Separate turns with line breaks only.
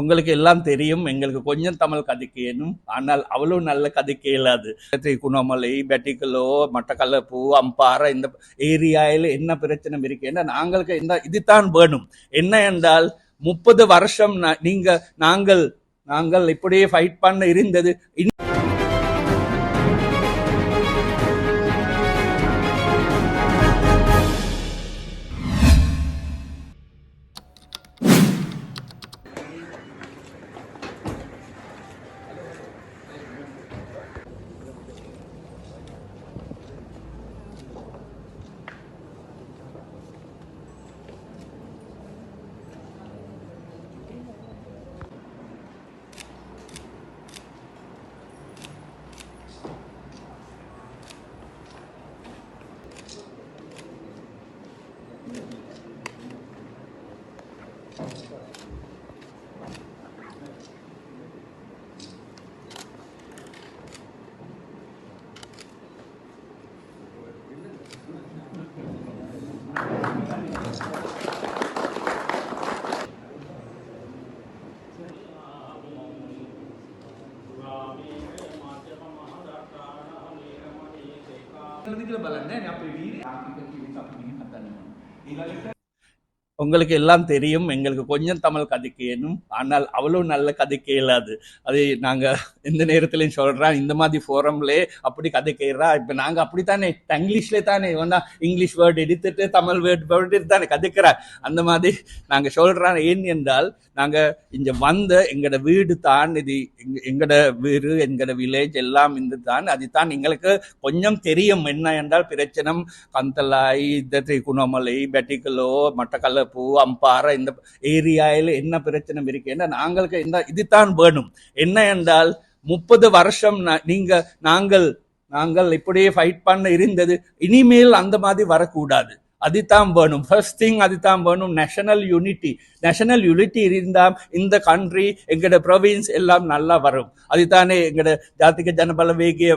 உங்களுக்கு எல்லாம் தெரியும். எங்களுக்கு கொஞ்சம் தமிழ் கதைக்கேனும். ஆனால் அவ்வளவு நல்ல கதைக்க இயலாது. குணமலை, பெட்டிக்கலோ, மட்டக்களப்பு, அம்பாறை இந்த ஏரியாவில் என்ன பிரச்சனை இருக்குன்னா நாங்களுக்கு இதுதான் வேணும். என்ன என்றால் 30 வருஷம் நாங்கள் இப்படியே ஃபைட் பண்ண இருந்தது. உங்களுக்கு எல்லாம் தெரியும். எங்களுக்கு கொஞ்சம் தமிழ் கதைக்கேனும். ஆனால் அவ்வளவு நல்ல கதைக்க இயலாது. அது நாங்க எந்த நேரத்திலையும் சொல்றோம். இந்த மாதிரி ஃபோரம்லே அப்படி கதைக்கிறா. இப்ப நாங்க அப்படித்தானே இங்கிலீஷ்ல தானே வேணா இங்கிலீஷ் வேர்டு எடுத்துட்டு தமிழ் வேர்டு தானே கதைக்கிறா. அந்த மாதிரி நாங்க சொல்றோம். ஏன் என்றால் நாங்க இங்க வந்த எங்கட வீடு தான் இது. எங்கட வீடு எங்கட வில்லேஜ் எல்லாம் இந்த தான். அதுதான் எங்களுக்கு கொஞ்சம் தெரியும். என்ன என்றால் பிரச்சனை கந்தலாய், குணமலை, பெட்டிக்கலோ, மட்டக்களப்பு, அம்பாறை இந்த ஏரியாவில் என்ன பிரச்சனை இருக்குன்னா நாங்களுக்கு இதுதான் வேணும். என்ன என்றால் 30 வருஷம் நாங்கள் இப்படியே ஃபைட் பண்ண இருந்தது. இனிமேல் அந்த மாதிரி வரக்கூடாது. அதுதான் வேணும். ஃபர்ஸ்ட் திங் அதுதான் வேணும். நேஷனல் யூனிட்டி இருந்தால் இந்த கண்ட்ரி எங்கட ப்ரொவின்ஸ் எல்லாம் நல்லா வரும். அதுதானே எங்கட ஜாதிக ஜனபல வேகிய